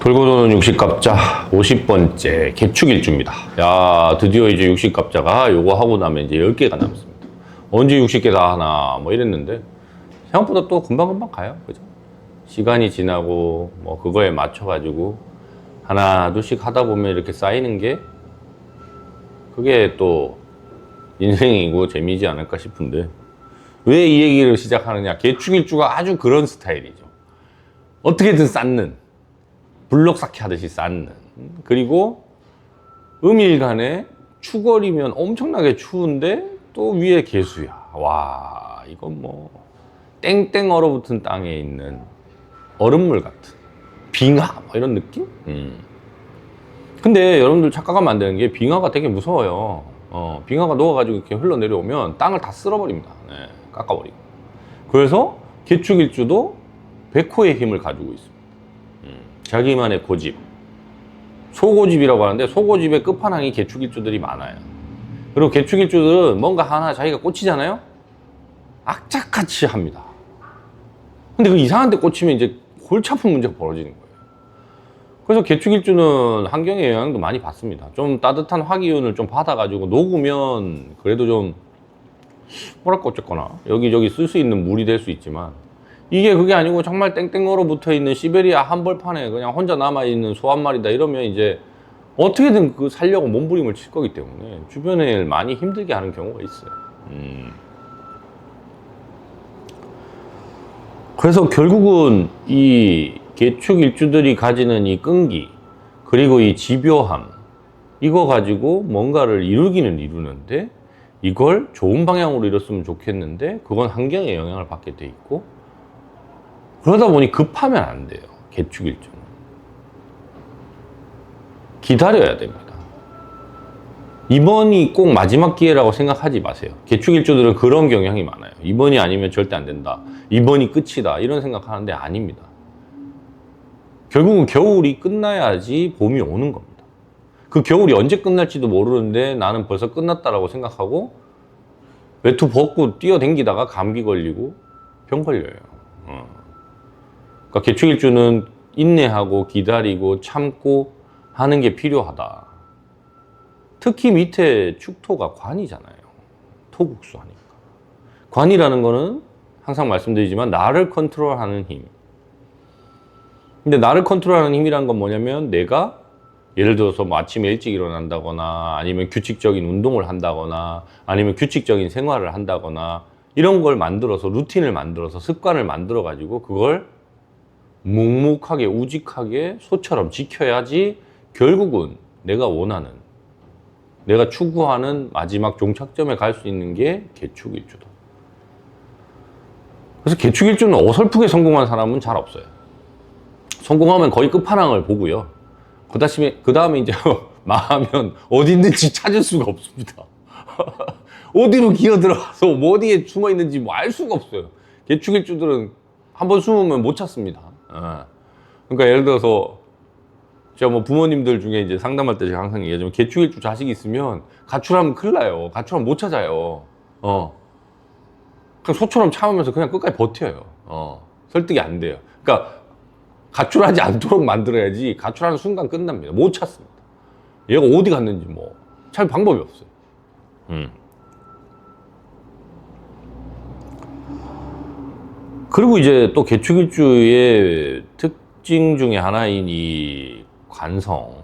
돌고 도는 60갑자 50번째 개축일주입니다. 야, 드디어 이제 60갑자가 요거 하고 나면 이제 10개가 남습니다. 언제 60개 다 하나 뭐 이랬는데 생각보다 또 금방금방 가요. 그죠? 시간이 지나고 뭐 그거에 맞춰가지고 하나 둘씩 하다 보면 이렇게 쌓이는 게 그게 또 인생이고 재미지 않을까 싶은데, 왜 이 얘기를 시작하느냐? 개축일주가 아주 그런 스타일이죠. 어떻게든 쌓는, 블록 쌓기 하듯이 쌓는. 그리고 음일간에 추월이면 엄청나게 추운데 또 위에 개수야. 와, 이건 뭐 땡땡 얼어붙은 땅에 있는 얼음물 같은 빙하 뭐 이런 느낌? 근데 여러분들 착각하면 안 되는 게, 빙하가 되게 무서워요. 빙하가 녹아가지고 이렇게 흘러내려오면 땅을 다 쓸어버립니다. 네, 깎아버리고. 그래서 개축일주도 백호의 힘을 가지고 있습니다. 자기만의 고집, 소고집이라고 하는데, 소고집의 끝판왕이 개축일주들이 많아요. 그리고 개축일주들은 뭔가 하나 자기가 꽂히잖아요? 악착같이 합니다. 근데 그 이상한 데 꽂히면 이제 골치 아픈 문제가 벌어지는 거예요. 그래서 개축일주는 환경의 영향도 많이 받습니다. 좀 따뜻한 화기운을 좀 받아가지고 녹으면 그래도 좀 뭐랄까 어쨌거나 여기저기 쓸 수 있는 물이 될 수 있지만, 이게 그게 아니고 정말 땡땡 얼어붙어 있는 시베리아 한벌판에 그냥 혼자 남아있는 소 한 마리다 이러면 이제 어떻게든 그 살려고 몸부림을 칠 거기 때문에 주변에 많이 힘들게 하는 경우가 있어요. 그래서 결국은 이 개축일주들이 가지는 이 끈기, 그리고 이 집요함, 이거 가지고 뭔가를 이루기는 이루는데, 이걸 좋은 방향으로 이뤘으면 좋겠는데 그건 환경의 영향을 받게 돼 있고, 그러다 보니 급하면 안 돼요. 개축일주는 기다려야 됩니다. 이번이 꼭 마지막 기회라고 생각하지 마세요. 개축일주들은 그런 경향이 많아요. 이번이 아니면 절대 안 된다, 이번이 끝이다, 이런 생각하는데 아닙니다. 결국은 겨울이 끝나야지 봄이 오는 겁니다. 그 겨울이 언제 끝날지도 모르는데 나는 벌써 끝났다라고 생각하고 외투 벗고 뛰어댕기다가 감기 걸리고 병 걸려요. 그러니까 개축일주는 인내하고 기다리고 참고 하는 게 필요하다. 특히 밑에 축토가 관이잖아요. 토국수 하니까. 관이라는 거는 항상 말씀드리지만 나를 컨트롤하는 힘. 근데 나를 컨트롤하는 힘이란 건 뭐냐면, 내가 예를 들어서 뭐 아침에 일찍 일어난다거나, 아니면 규칙적인 운동을 한다거나, 아니면 규칙적인 생활을 한다거나, 이런 걸 만들어서, 루틴을 만들어서, 습관을 만들어 가지고 그걸 묵묵하게 우직하게 소처럼 지켜야지 결국은 내가 원하는, 내가 추구하는 마지막 종착점에 갈 수 있는 게 개축일주다. 그래서 개축일주는 어설프게 성공한 사람은 잘 없어요. 성공하면 거의 끝판왕을 보고요. 그 다음에 이제 망하면 어디 있는지 찾을 수가 없습니다. 어디로 기어 들어가서 뭐 어디에 숨어 있는지 뭐 알 수가 없어요. 개축일주들은 한번 숨으면 못 찾습니다. 그러니까 예를 들어서 제가 뭐 부모님들 중에 이제 상담할 때 제가 항상 얘기하지만, 개축일주 자식이 있으면 가출하면 큰일 나요. 가출하면 못 찾아요. 그냥 소처럼 참으면서 그냥 끝까지 버텨요. 설득이 안 돼요. 그러니까 가출하지 않도록 만들어야지, 가출하는 순간 끝납니다. 못 찾습니다. 얘가 어디 갔는지 뭐 찾을 방법이 없어요. 그리고 이제 또 개축일주의 특징 중에 하나인 이 관성,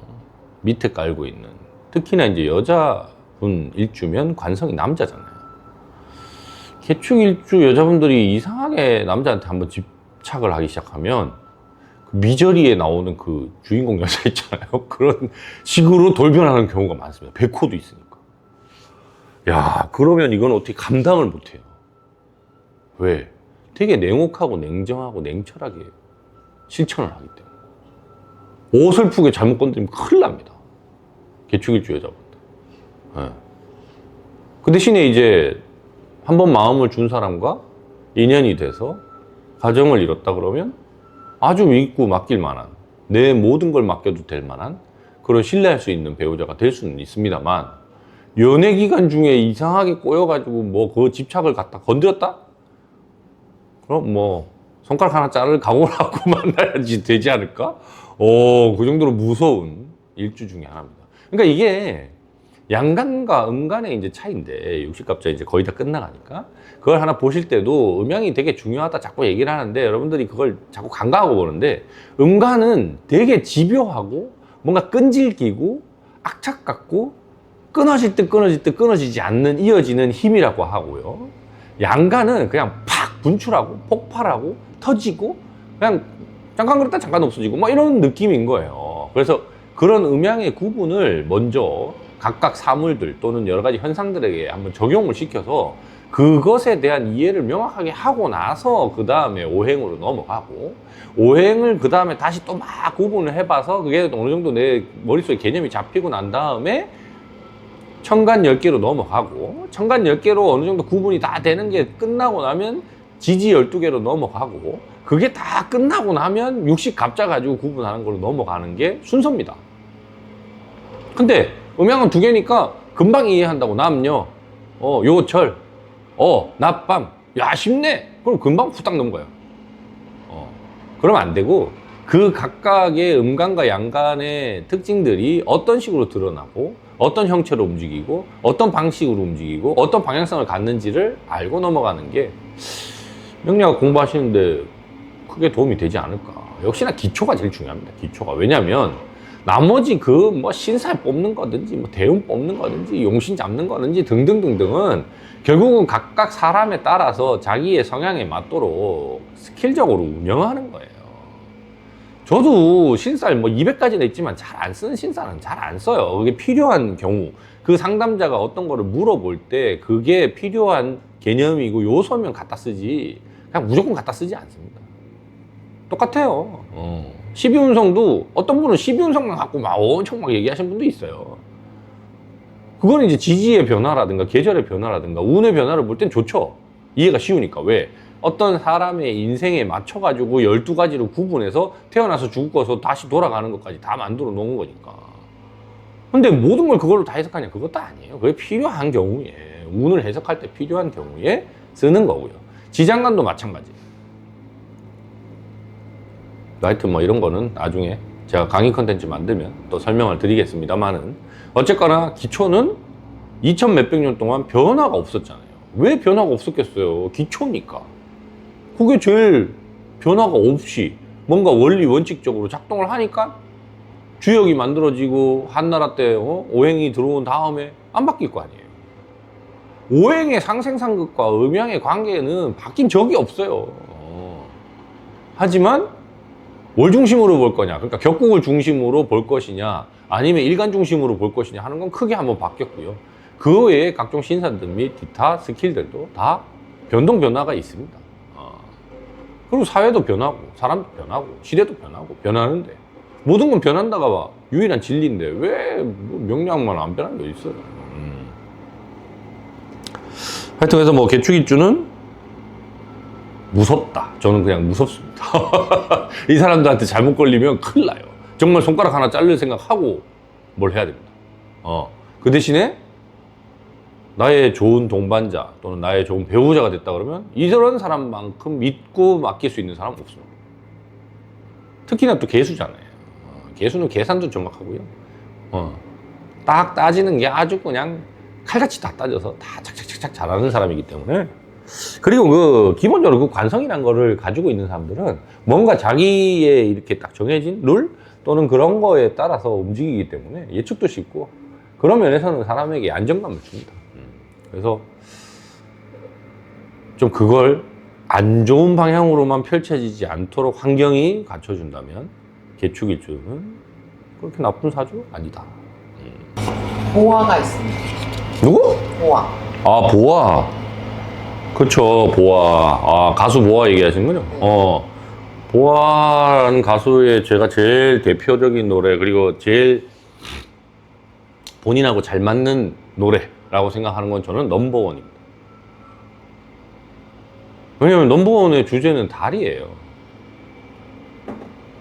밑에 깔고 있는, 특히나 이제 여자분 일주면 관성이 남자잖아요. 개축일주 여자분들이 이상하게 남자한테 한번 집착을 하기 시작하면 그 미저리에 나오는 그 주인공 여자 있잖아요. 그런 식으로 돌변하는 경우가 많습니다. 백호도 있으니까. 야, 그러면 이건 어떻게 감당을 못해요. 왜? 되게 냉혹하고 냉정하고 냉철하게 실천을 하기 때문에. 어설프게 잘못 건드리면 큰일 납니다. 개축일주 여자분들. 네. 그 대신에 이제 한번 마음을 준 사람과 인연이 돼서 가정을 이뤘다 그러면 아주 믿고 맡길 만한, 내 모든 걸 맡겨도 될 만한 그런 신뢰할 수 있는 배우자가 될 수는 있습니다만, 연애 기간 중에 이상하게 꼬여가지고 뭐 그 집착을 갖다 건드렸다? 그럼 뭐 손가락 하나 자를 각오를 하고 만나야지 되지 않을까? 그 정도로 무서운 일주 중에 하나입니다. 그러니까 이게 양간과 음간의 이제 차이인데, 육식갑자 이제 거의 다 끝나가니까 그걸 하나 보실 때도 음양이 되게 중요하다 자꾸 얘기를 하는데, 여러분들이 그걸 자꾸 간과하고 보는데, 음간은 되게 집요하고 뭔가 끈질기고 악착 같고 끊어질 듯 끊어질 듯 끊어지지 않는 이어지는 힘이라고 하고요. 양간은 그냥 팍 분출하고 폭발하고 터지고 그냥 잠깐 그랬다 잠깐 없어지고 뭐 이런 느낌인 거예요. 그래서 그런 음양의 구분을 먼저 각각 사물들 또는 여러 가지 현상들에게 한번 적용을 시켜서 그것에 대한 이해를 명확하게 하고 나서 그 다음에 오행으로 넘어가고, 오행을 그 다음에 다시 또 막 구분을 해봐서 그게 어느 정도 내 머릿속에 개념이 잡히고 난 다음에 천간 10개로 넘어가고, 천간 10개로 어느 정도 구분이 다 되는 게 끝나고 나면 지지 12개로 넘어가고, 그게 다 끝나고 나면 육식갑자 가지고 구분하는 걸로 넘어가는 게 순서입니다. 근데 음양은 2개니까 금방 이해한다고. 남녀, 요철, 낮밤, 야 쉽네. 그럼 금방 후딱 넘어가요. 그러면 안 되고, 그 각각의 음간과 양간의 특징들이 어떤 식으로 드러나고 어떤 형체로 움직이고 어떤 방식으로 움직이고 어떤 방향성을 갖는지를 알고 넘어가는 게 명리학 공부하시는데 크게 도움이 되지 않을까. 역시나 기초가 제일 중요합니다. 기초가. 왜냐면 나머지 그 뭐 신살 뽑는 거든지 뭐 대운 뽑는 거든지 용신 잡는 거든지 등등등등은 결국은 각각 사람에 따라서 자기의 성향에 맞도록 스킬적으로 운영하는 거예요. 저도 신살 뭐 200가지나 있지만 잘 안 쓰는 신살은 잘 안 써요. 그게 필요한 경우, 그 상담자가 어떤 거를 물어볼 때 그게 필요한 개념이고 요소면 갖다 쓰지, 그냥 무조건 갖다 쓰지 않습니다. 똑같아요. 12운성도 어떤 분은 12운성만 갖고 막 엄청 막 얘기하시는 분도 있어요. 그거는 이제 지지의 변화라든가 계절의 변화라든가 운의 변화를 볼 땐 좋죠. 이해가 쉬우니까. 왜? 어떤 사람의 인생에 맞춰가지고 12가지로 구분해서 태어나서 죽어서 다시 돌아가는 것까지 다 만들어 놓은 거니까. 근데 모든 걸 그걸로 다 해석하냐? 그것도 아니에요. 그게 필요한 경우에, 운을 해석할 때 필요한 경우에 쓰는 거고요. 지장간도 마찬가지예요. 하여튼 뭐 이런 거는 나중에 제가 강의 컨텐츠 만들면 또 설명을 드리겠습니다만은, 어쨌거나 기초는 2000 몇백 년 동안 변화가 없었잖아요. 왜 변화가 없었겠어요? 기초니까. 그게 제일 변화가 없이 뭔가 원리 원칙적으로 작동을 하니까 주역이 만들어지고 한나라 때 오행이 들어온 다음에 안 바뀔 거 아니에요. 오행의 상생상극과 음양의 관계는 바뀐 적이 없어요. 하지만 뭘 중심으로 볼 거냐, 그러니까 격국을 중심으로 볼 것이냐 아니면 일간 중심으로 볼 것이냐 하는 건 크게 한번 바뀌었고요. 그 외에 각종 신사들 및 기타 스킬들도 다 변동 변화가 있습니다. 그리고 사회도 변하고 사람도 변하고 시대도 변하고 변하는데, 모든 건 변한다가 유일한 진리인데 왜 명량만 안 변하는 게 있어요. 하여튼 그래서 뭐 개축일주는 무섭다. 저는 그냥 무섭습니다. 이 사람들한테 잘못 걸리면 큰일 나요. 정말 손가락 하나 자를 생각하고 뭘 해야 됩니다. 그 대신에 나의 좋은 동반자 또는 나의 좋은 배우자가 됐다 그러면 이런 사람만큼 믿고 맡길 수 있는 사람은 없습니다. 특히나 또 개수잖아요. 개수는 계산도 정확하고요. 딱 따지는 게 아주 그냥 칼같이 다 따져서 다 착착착착 잘하는 사람이기 때문에. 그리고 그 기본적으로 그 관성이라는 거를 가지고 있는 사람들은 뭔가 자기의 이렇게 딱 정해진 룰 또는 그런 거에 따라서 움직이기 때문에 예측도 쉽고, 그런 면에서는 사람에게 안정감을 줍니다. 그래서 좀 그걸 안 좋은 방향으로만 펼쳐지지 않도록 환경이 갖춰준다면 개축일주는 그렇게 나쁜 사주 아니다. 보화가 있습니다. 누구? 보화. 아, 보아. 그쵸, 보아. 가수 보아 얘기하시는 거죠? 네. 보아라는 가수의 제가 제일 대표적인 노래, 그리고 제일 본인하고 잘 맞는 노래라고 생각하는 건 저는 넘버원입니다. 왜냐면 넘버원의 주제는 달이에요.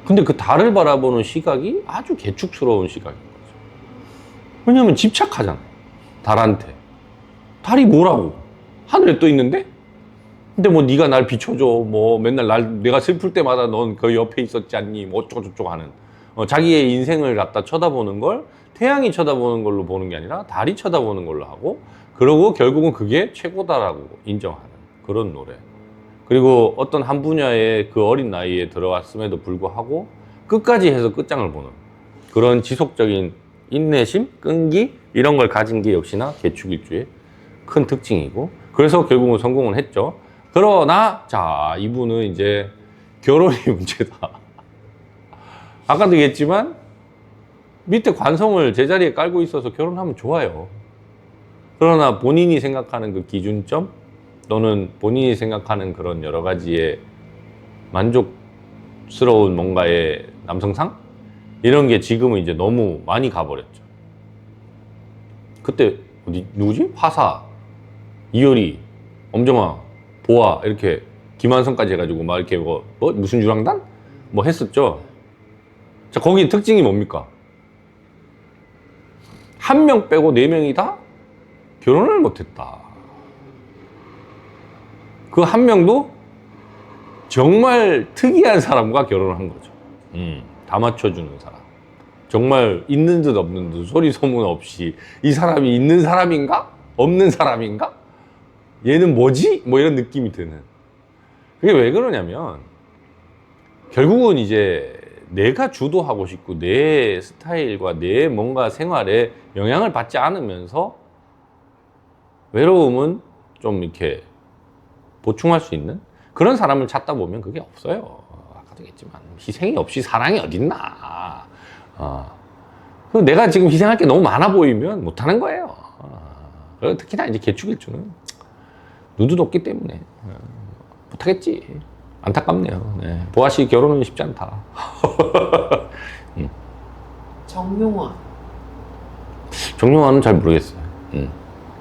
근데 그 달을 바라보는 시각이 아주 개축스러운 시각인 거죠. 왜냐면 집착하잖아요. 달한테. 달이 뭐라고? 하늘에 떠 있는데? 근데 뭐 네가 날 비춰줘. 뭐 맨날 내가 슬플 때마다 넌 그 옆에 있었지 않니? 뭐 어쩌고저쩌고 하는. 자기의 인생을 갖다 쳐다보는 걸 태양이 쳐다보는 걸로 보는 게 아니라 달이 쳐다보는 걸로 하고, 그러고 결국은 그게 최고다라고 인정하는 그런 노래. 그리고 어떤 한 분야에 그 어린 나이에 들어갔음에도 불구하고 끝까지 해서 끝장을 보는 그런 지속적인 인내심, 끈기 이런 걸 가진 게 역시나 개축일주의 큰 특징이고, 그래서 결국은 성공을 했죠. 그러나 자, 이분은 이제 결혼이 문제다. 아까도 얘기했지만 밑에 관성을 제자리에 깔고 있어서 결혼하면 좋아요. 그러나 본인이 생각하는 그 기준점 또는 본인이 생각하는 그런 여러 가지의 만족스러운 뭔가의 남성상 이런 게 지금은 이제 너무 많이 가버렸죠. 그때 누구지? 화사, 이효리, 엄정화, 보아 이렇게 김한성까지 해가지고 막 이렇게 뭐 무슨 유랑단? 뭐 했었죠. 자, 거기 특징이 뭡니까? 한 명 빼고 4명이 다 결혼을 못했다. 그 한 명도 정말 특이한 사람과 결혼을 한 거죠. 다 맞춰주는 사람. 정말 있는 듯 없는 듯 소리 소문 없이 이 사람이 있는 사람인가? 없는 사람인가? 얘는 뭐지? 뭐 이런 느낌이 드는. 그게 왜 그러냐면 결국은 이제 내가 주도하고 싶고 내 스타일과 내 뭔가 생활에 영향을 받지 않으면서 외로움은 좀 이렇게 보충할 수 있는 그런 사람을 찾다 보면 그게 없어요. 아까도 얘기했지만 희생이 없이 사랑이 어딨나. 내가 지금 희생할 게 너무 많아 보이면 못하는 거예요. 특히나 이제 개축일주는 눈도 높기 때문에 못하겠지. 안타깝네요. 네. 보아 씨 결혼은 쉽지 않다. 정용화. 정용화는 잘 모르겠어요.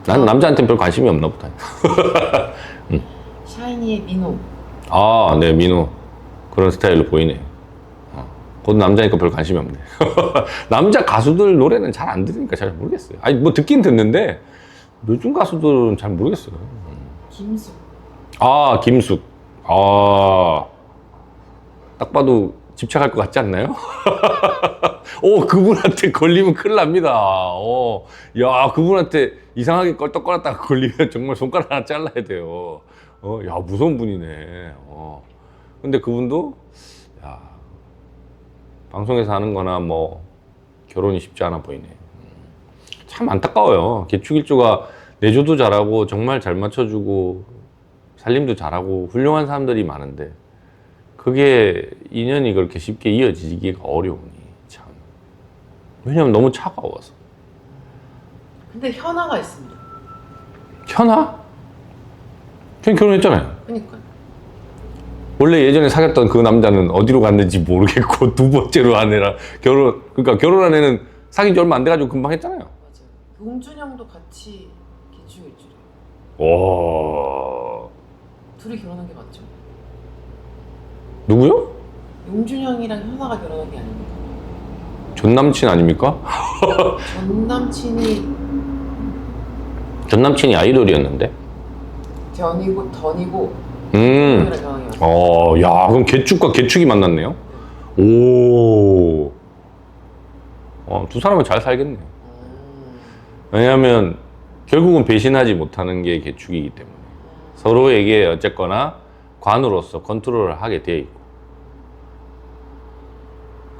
난 남자한테는 별 관심이 없나 보다. 샤이니의 민호. 아, 네, 민호. 그런 스타일로 보이네. 그것도 남자니까 별 관심이 없네. 남자 가수들 노래는 잘 안 들으니까 잘 모르겠어요. 아니, 뭐 듣긴 듣는데 요즘 가수들은 잘 모르겠어요. 김숙. 아, 김숙. 아, 딱 봐도 집착할 것 같지 않나요? 그분한테 걸리면 큰일 납니다. 야, 그분한테 이상하게 껄떡거렸다가 걸리면 정말 손가락 하나 잘라야 돼요. 야, 무서운 분이네. 근데 그분도, 야, 방송에서 하는 거나 뭐, 결혼이 쉽지 않아 보이네. 참 안타까워요. 개축일주가 내조도 잘하고, 정말 잘 맞춰주고, 살림도 잘하고, 훌륭한 사람들이 많은데, 그게 인연이 그렇게 쉽게 이어지기가 어려우니, 참. 왜냐면 너무 차가워서. 근데 현아가 있습니다. 현아? 걔는 결혼했잖아요. 그니까요. 원래 예전에 사귀었던 그 남자는 어디로 갔는지 모르겠고, 두 번째로 아내랑 그러니까 결혼한 애는 사귄 지 얼마 안 돼가지고 금방 했잖아요. 맞아요. 용준형도 같이 개축일주래요. 와. 둘이 결혼한 게 맞죠? 누구요? 용준형이랑 현아가 결혼한 게 아닙니까? 전 남친 아닙니까? 전 남친이 아이돌이었는데? 던이고 음. 형이랑 결혼한 게 맞죠? 야, 그럼 개축과 개축이 만났네요? 오. 두 사람은 잘 살겠네요. 왜냐하면 결국은 배신하지 못하는 게 개축이기 때문에 서로에게 어쨌거나 관으로서 컨트롤을 하게 돼 있고,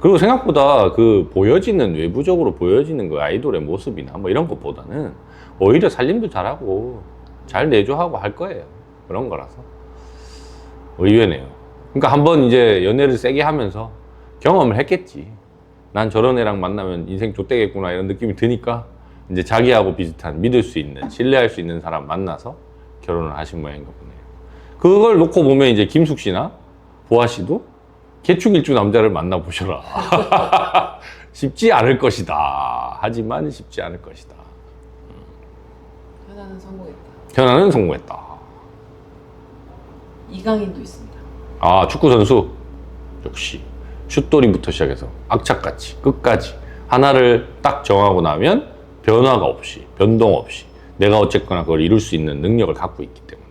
그리고 생각보다 그 외부적으로 보여지는 그 아이돌의 모습이나 뭐 이런 것보다는 오히려 살림도 잘하고 잘 내조하고 할 거예요. 그런 거라서 의외네요. 그러니까 한번 이제 연애를 세게 하면서 경험을 했겠지. 난 저런 애랑 만나면 인생 좆되겠구나 이런 느낌이 드니까 이제 자기하고 비슷한 믿을 수 있는, 신뢰할 수 있는 사람 만나서 결혼을 하신 모양인가 보네요. 그걸 놓고 보면 이제 김숙 씨나 보아 씨도 개축일주 남자를 만나보셔라. 쉽지 않을 것이다. 하지만 쉽지 않을 것이다. 현아는 성공했다. 현아는 성공했다. 이강인도 있습니다. 아, 축구 선수 역시 슛돌이부터 시작해서 악착같이 끝까지 하나를 딱 정하고 나면 변화가 없이, 변동 없이 내가 어쨌거나 그걸 이룰 수 있는 능력을 갖고 있기 때문에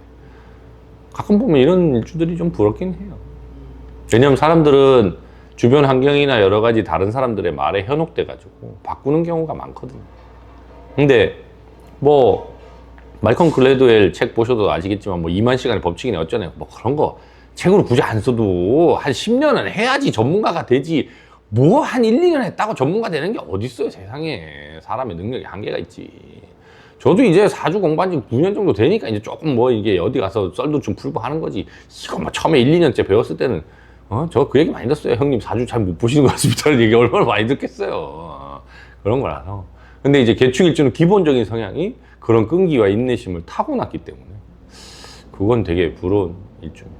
가끔 보면 이런 일주들이 좀 부럽긴 해요. 왜냐면 사람들은 주변 환경이나 여러 가지 다른 사람들의 말에 현혹돼가지고 바꾸는 경우가 많거든요. 근데 뭐 말콤 글래드웰 책 보셔도 아시겠지만 뭐 2만 시간의 법칙이네 어쩌네 뭐 그런 거 책으로 굳이 안 써도 한 10년은 해야지 전문가가 되지 뭐 한 1, 2년 했다고 전문가 되는 게 어딨어요 세상에. 사람의 능력이 한계가 있지. 저도 이제 사주 공부한 지 9년 정도 되니까 이제 조금 뭐 이게 어디 가서 썰도 좀 풀고 하는 거지. 이거 뭐 처음에 1, 2년째 배웠을 때는 저 그 얘기 많이 들었어요. 형님 사주 잘 못 보시는 것 같습니다라는 얘기 얼마나 많이 듣겠어요. 그런 거라서. 근데 이제 개축일주는 기본적인 성향이 그런 끈기와 인내심을 타고났기 때문에 그건 되게 부러운 일주입니다.